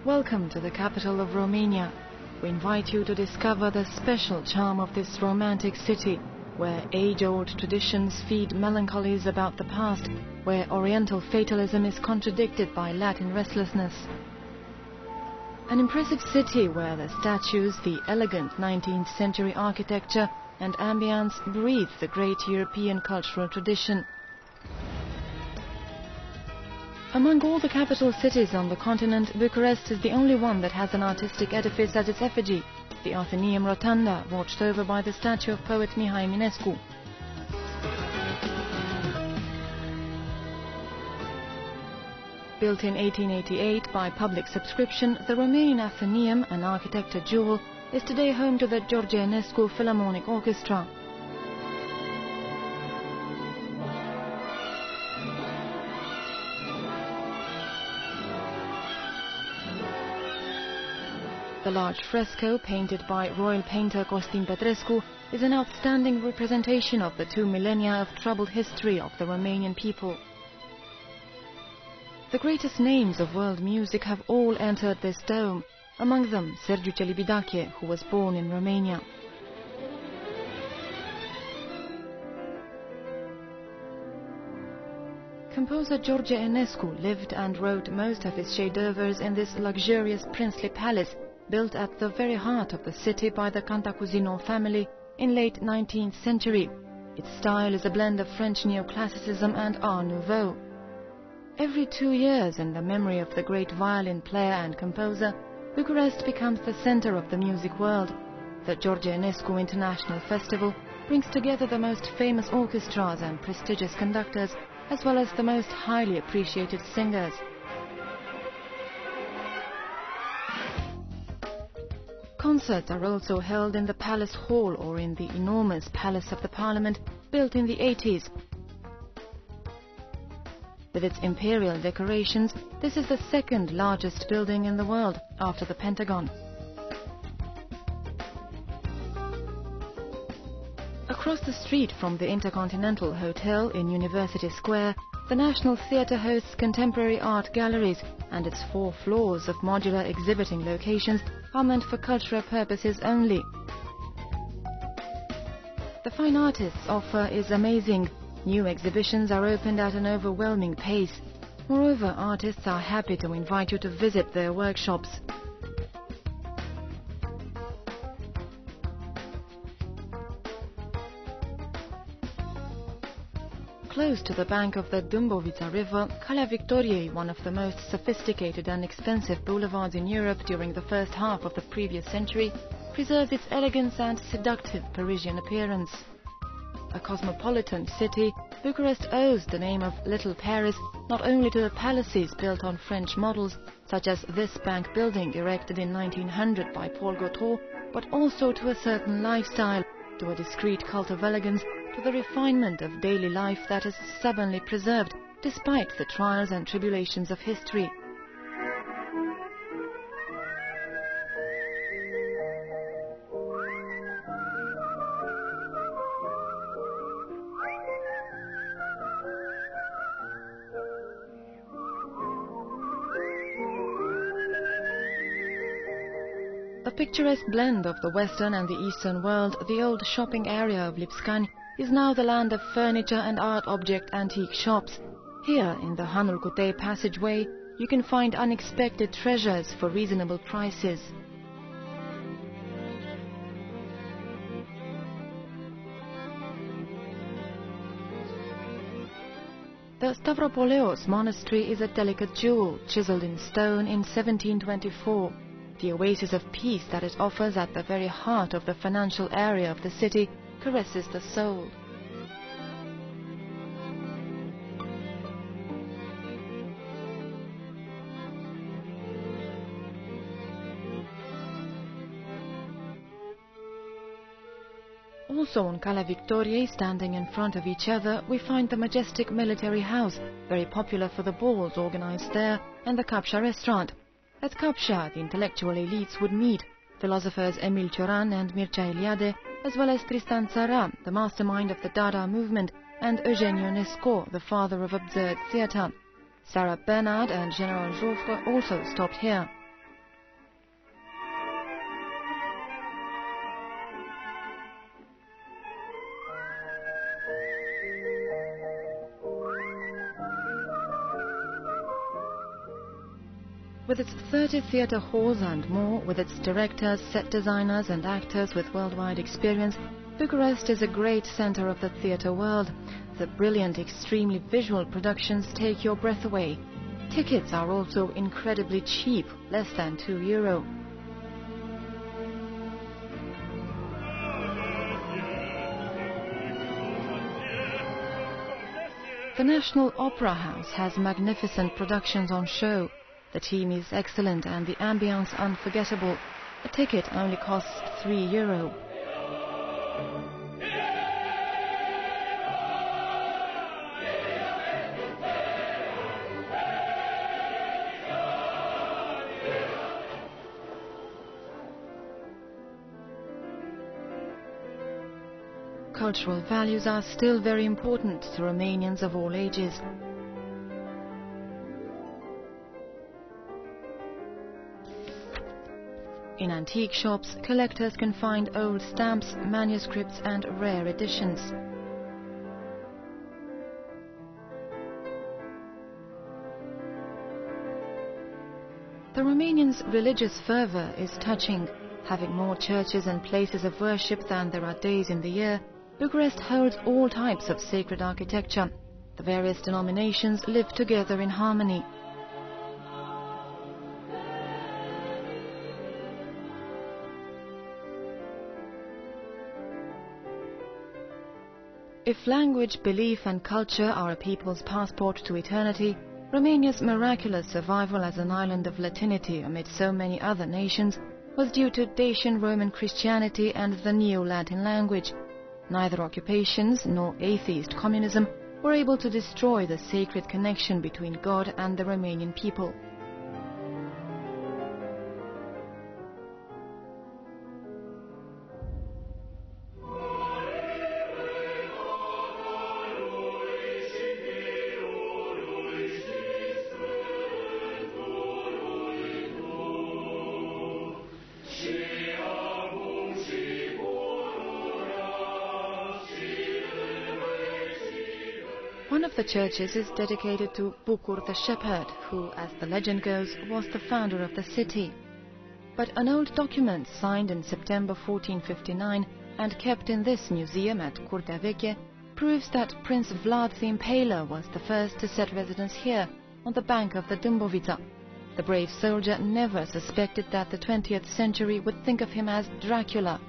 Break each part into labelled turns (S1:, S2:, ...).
S1: Welcome to the capital of Romania. We invite you to discover the special charm of this romantic city, where age-old traditions feed melancholies about the past, where Oriental fatalism is contradicted by Latin restlessness. An impressive city where the statues, the elegant 19th century architecture and ambience breathe the great European cultural tradition. Among all the capital cities on the continent, Bucharest is the only one that has an artistic edifice as its effigy, the Athenaeum Rotunda, watched over by the statue of poet Mihai Eminescu. Built in 1888 by public subscription, the Romanian Athenaeum, an architecture jewel, is today home to the George Enescu Philharmonic Orchestra. The large fresco, painted by royal painter Costin Petrescu, is an outstanding representation of the 2 millennia of troubled history of the Romanian people. The greatest names of world music have all entered this dome, among them Sergiu Celibidache, who was born in Romania. Composer George Enescu lived and wrote most of his chefs-d'oeuvres in this luxurious princely palace, built at the very heart of the city by the Cantacuzino family in late 19th century. Its style is a blend of French neoclassicism and Art Nouveau. Every 2 years, in the memory of the great violin player and composer, Bucharest becomes the center of the music world. The George Enescu International Festival brings together the most famous orchestras and prestigious conductors, as well as the most highly appreciated singers. Concerts are also held in the Palace Hall or in the enormous Palace of the Parliament, built in the 80s. With its imperial decorations, this is the second largest building in the world, after the Pentagon. Across the street from the Intercontinental Hotel in University Square, the National Theatre hosts contemporary art galleries, and its 4 floors of modular exhibiting locations are meant for cultural purposes only. The fine artists' offer is amazing. New exhibitions are opened at an overwhelming pace. Moreover, artists are happy to invite you to visit their workshops. Close to the bank of the Dâmbovița River, Calea Victoriei, one of the most sophisticated and expensive boulevards in Europe during the first half of the previous century, preserves its elegance and seductive Parisian appearance. A cosmopolitan city, Bucharest owes the name of Little Paris not only to the palaces built on French models, such as this bank building erected in 1900 by Paul Gauthot, but also to a certain lifestyle, to a discreet cult of elegance, to the refinement of daily life that is stubbornly preserved despite the trials and tribulations of history. A picturesque blend of the Western and the Eastern world, the old shopping area of Lipscani is now the land of furniture and art object antique shops. Here, in the Hanul Cutei passageway, you can find unexpected treasures for reasonable prices. The Stavropoleos monastery is a delicate jewel, chiseled in stone in 1724. The oasis of peace that it offers at the very heart of the financial area of the city caresses the soul. Also on Calea Victoriei, standing in front of each other, we find the majestic military house, very popular for the balls organized there, and the Capșa restaurant. At Capșa, the intellectual elites would meet, philosophers Emil Cioran and Mircea Eliade, as well as Tristan Tzara, the mastermind of the Dada movement, and Eugeniu Ionesco, the father of absurd theatre. Sarah Bernard and General Joffre also stopped here. With its 30 theatre halls and more, with its directors, set designers and actors with worldwide experience, Bucharest is a great centre of the theatre world. The brilliant, extremely visual productions take your breath away. Tickets are also incredibly cheap, less than €2. The National Opera House has magnificent productions on show. The team is excellent and the ambience unforgettable. A ticket only costs €3. Cultural values are still very important to Romanians of all ages. In antique shops, collectors can find old stamps, manuscripts and rare editions. The Romanians' religious fervour is touching. Having more churches and places of worship than there are days in the year, Bucharest holds all types of sacred architecture. The various denominations live together in harmony. If language, belief and culture are a people's passport to eternity, Romania's miraculous survival as an island of Latinity amid so many other nations was due to Dacian Roman Christianity and the Neo-Latin language. Neither occupations nor atheist communism were able to destroy the sacred connection between God and the Romanian people. One of the churches is dedicated to Bucur the shepherd, who, as the legend goes, was the founder of the city. But an old document signed in September 1459 and kept in this museum at Curtea Veche proves that Prince Vlad the Impaler was the first to set residence here, on the bank of the Dâmbovița. The brave soldier never suspected that the 20th century would think of him as Dracula.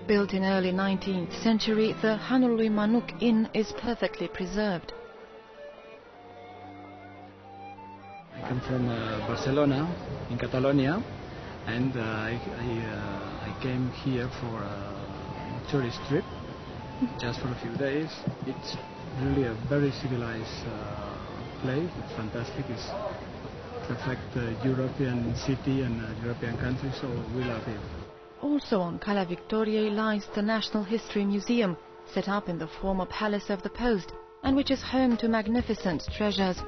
S1: Built in early 19th century, the Hanul lui Manuc Inn is perfectly preserved.
S2: I come from Barcelona, in Catalonia, and I came here for a tourist trip, just for a few days. It's really a very civilized place. It's fantastic. It's perfect European city and European country, so we love it.
S1: Also on Calea Victoriei lies the National History Museum, set up in the former Palace of the Post, and which is home to magnificent treasures.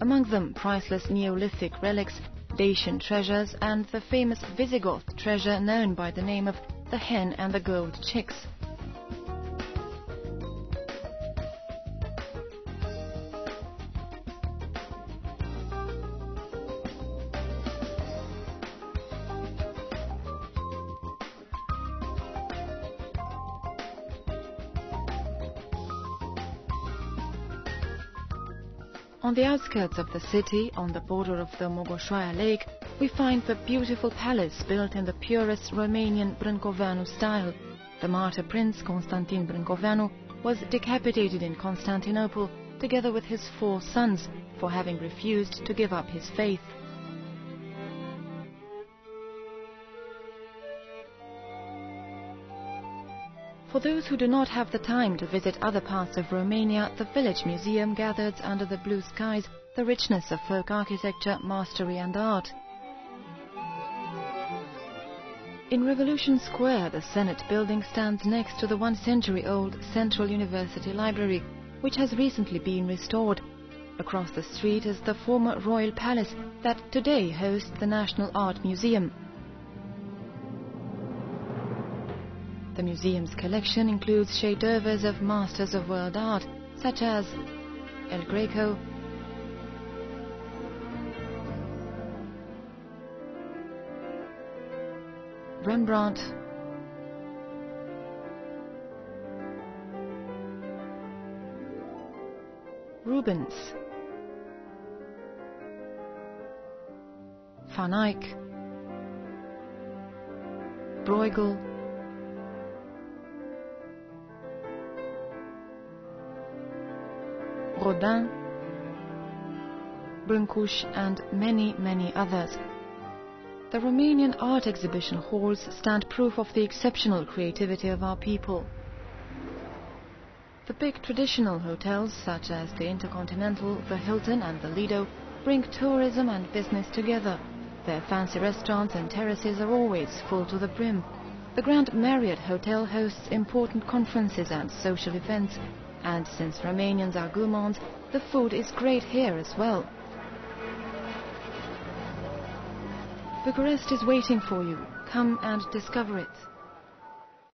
S1: Among them, priceless Neolithic relics, Dacian treasures, and the famous Visigoth treasure known by the name of the Hen and the Gold Chicks. On the outskirts of the city, on the border of the Mogoșoaia Lake, we find the beautiful palace built in the purest Romanian Brâncoveanu style. The martyr prince Constantin Brâncoveanu was decapitated in Constantinople together with his 4 sons for having refused to give up his faith. For those who do not have the time to visit other parts of Romania, the village museum gathers under the blue skies the richness of folk architecture, mastery and art. In Revolution Square, the Senate building stands next to the 1-century-old Central University Library, which has recently been restored. Across the street is the former Royal Palace that today hosts the National Art Museum. The museum's collection includes chefs-d'œuvre of masters of world art, such as El Greco, Rembrandt, Rubens, Van Eyck, Bruegel, Rodin, Brâncuș, and many others. The Romanian art exhibition halls stand proof of the exceptional creativity of our people. The big traditional hotels, such as the Intercontinental, the Hilton and the Lido, bring tourism and business together. Their fancy restaurants and terraces are always full to the brim. The Grand Marriott Hotel hosts important conferences and social events, and since Romanians are gourmands, the food is great here as well. Bucharest is waiting for you. Come and discover it.